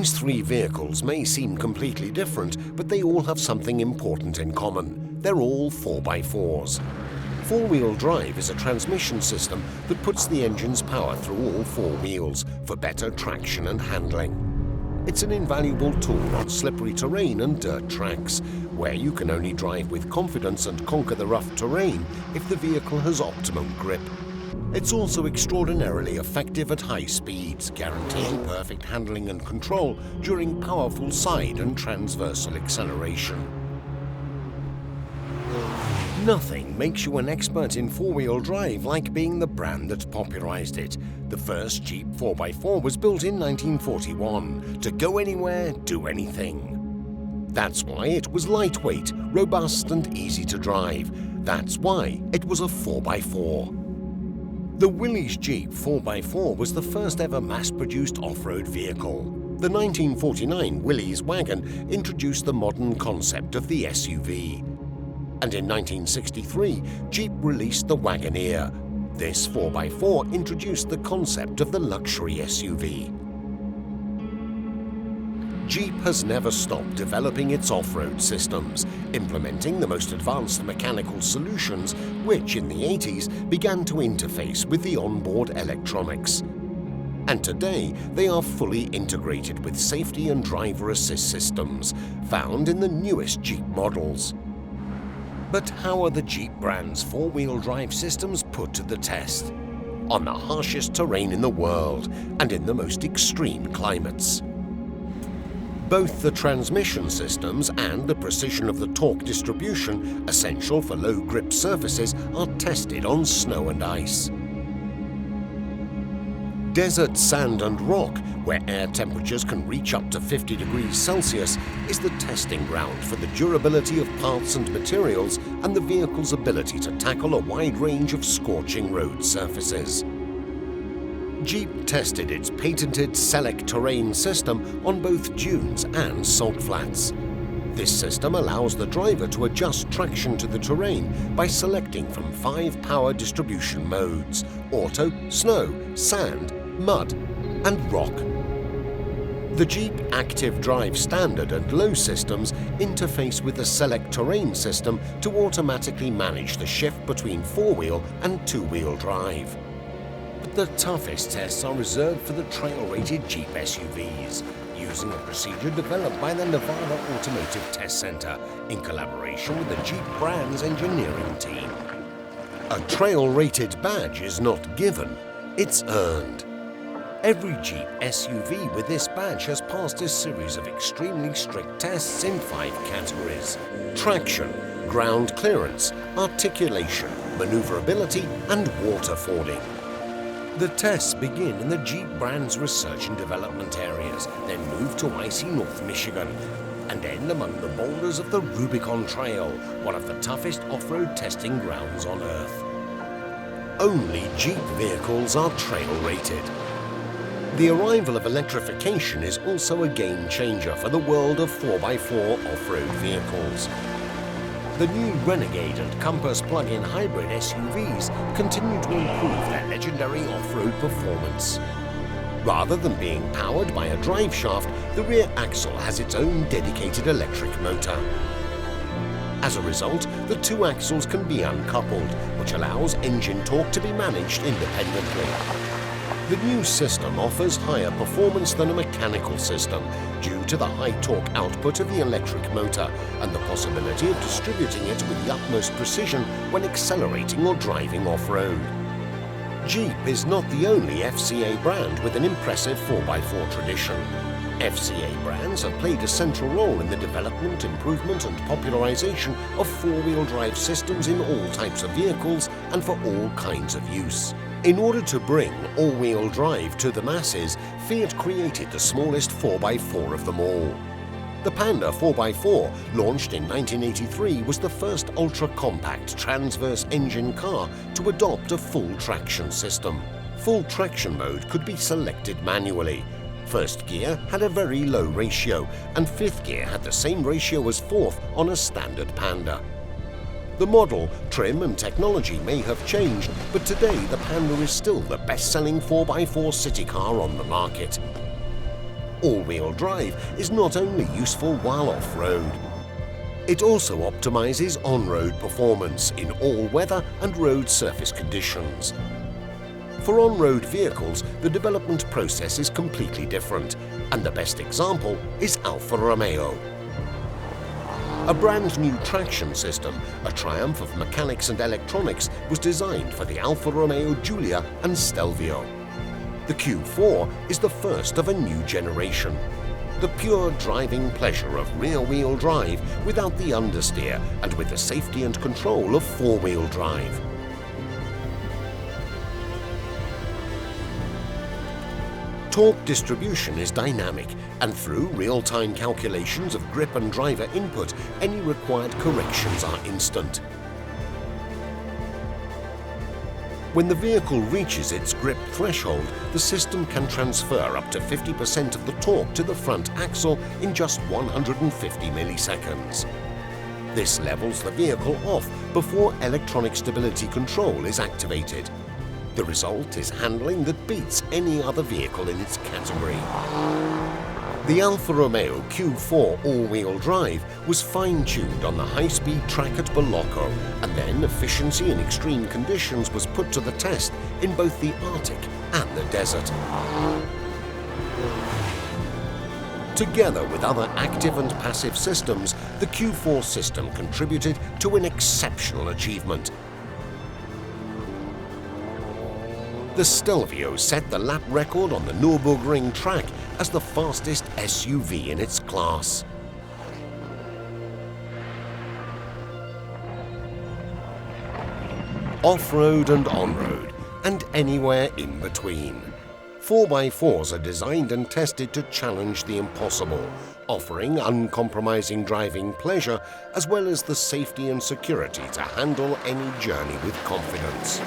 These three vehicles may seem completely different, but they all have something important in common. They're all 4x4s. Four-wheel drive is a transmission system that puts the engine's power through all four wheels for better traction and handling. It's an invaluable tool on slippery terrain and dirt tracks, where you can only drive with confidence and conquer the rough terrain if the vehicle has optimum grip. It's also extraordinarily effective at high speeds, guaranteeing perfect handling and control during powerful side and transversal acceleration. Nothing makes you an expert in four-wheel drive like being the brand that popularized it. The first Jeep 4x4 was built in 1941 to go anywhere, do anything. That's why it was lightweight, robust and easy to drive. That's why it was a 4x4. The Willys Jeep 4x4 was the first ever mass-produced off-road vehicle. The 1949 Willys Wagon introduced the modern concept of the SUV. And in 1963, Jeep released the Wagoneer. This 4x4 introduced the concept of the luxury SUV. Jeep has never stopped developing its off-road systems, implementing the most advanced mechanical solutions, which in the 80s began to interface with the onboard electronics. And today, they are fully integrated with safety and driver assist systems, found in the newest Jeep models. But how are the Jeep brand's four-wheel drive systems put to the test? On the harshest terrain in the world and in the most extreme climates. Both the transmission systems and the precision of the torque distribution, essential for low-grip surfaces, are tested on snow and ice. Desert sand and rock, where air temperatures can reach up to 50 degrees Celsius, is the testing ground for the durability of parts and materials and the vehicle's ability to tackle a wide range of scorching road surfaces. Jeep tested its patented Select Terrain system on both dunes and salt flats. This system allows the driver to adjust traction to the terrain by selecting from 5 power distribution modes: auto, snow, sand, mud, and rock. The Jeep Active Drive Standard and Low systems interface with the Select Terrain system to automatically manage the shift between four-wheel and two-wheel drive. But the toughest tests are reserved for the trail-rated Jeep SUVs, using a procedure developed by the Nevada Automotive Test Center in collaboration with the Jeep brand's engineering team. A trail-rated badge is not given, it's earned. Every Jeep SUV with this badge has passed a series of extremely strict tests in 5 categories: traction, ground clearance, articulation, maneuverability, and water fording. The tests begin in the Jeep brand's research and development areas, then move to icy North Michigan, and end among the boulders of the Rubicon Trail, one of the toughest off-road testing grounds on Earth. Only Jeep vehicles are trail-rated. The arrival of electrification is also a game-changer for the world of 4x4 off-road vehicles. The new Renegade and Compass plug-in hybrid SUVs continue to improve their legendary off-road performance. Rather than being powered by a drive shaft, the rear axle has its own dedicated electric motor. As a result, the two axles can be uncoupled, which allows engine torque to be managed independently. The new system offers higher performance than a mechanical system due to the high torque output of the electric motor and the possibility of distributing it with the utmost precision when accelerating or driving off-road. Jeep is not the only FCA brand with an impressive 4x4 tradition. FCA brands have played a central role in the development, improvement and popularization of four-wheel drive systems in all types of vehicles and for all kinds of use. In order to bring all-wheel drive to the masses, Fiat created the smallest 4x4 of them all. The Panda 4x4, launched in 1983, was the first ultra-compact transverse engine car to adopt a full traction system. Full traction mode could be selected manually. First gear had a very low ratio, and fifth gear had the same ratio as fourth on a standard Panda. The model, trim and technology may have changed, but today the Panda is still the best-selling 4x4 city car on the market. all-wheel drive is not only useful while off-road. It also optimizes on-road performance in all weather and road surface conditions. For on-road vehicles, the development process is completely different, and the best example is Alfa Romeo. A brand new traction system, a triumph of mechanics and electronics, was designed for the Alfa Romeo Giulia and Stelvio. The Q4 is the first of a new generation. The pure driving pleasure of rear-wheel drive without the understeer and with the safety and control of four-wheel drive. Torque distribution is dynamic, and through real-time calculations of grip and driver input, any required corrections are instant. When the vehicle reaches its grip threshold, the system can transfer up to 50% of the torque to the front axle in just 150 milliseconds. This levels the vehicle off before electronic stability control is activated. The result is handling that beats any other vehicle in its category. The Alfa Romeo Q4 all-wheel drive was fine-tuned on the high-speed track at Bolocco, and then efficiency in extreme conditions was put to the test in both the Arctic and the desert. Together with other active and passive systems, the Q4 system contributed to an exceptional achievement. The Stelvio set the lap record on the Nürburgring track as the fastest SUV in its class. Off-road and on-road, and anywhere in between. 4x4s are designed and tested to challenge the impossible, offering uncompromising driving pleasure as well as the safety and security to handle any journey with confidence.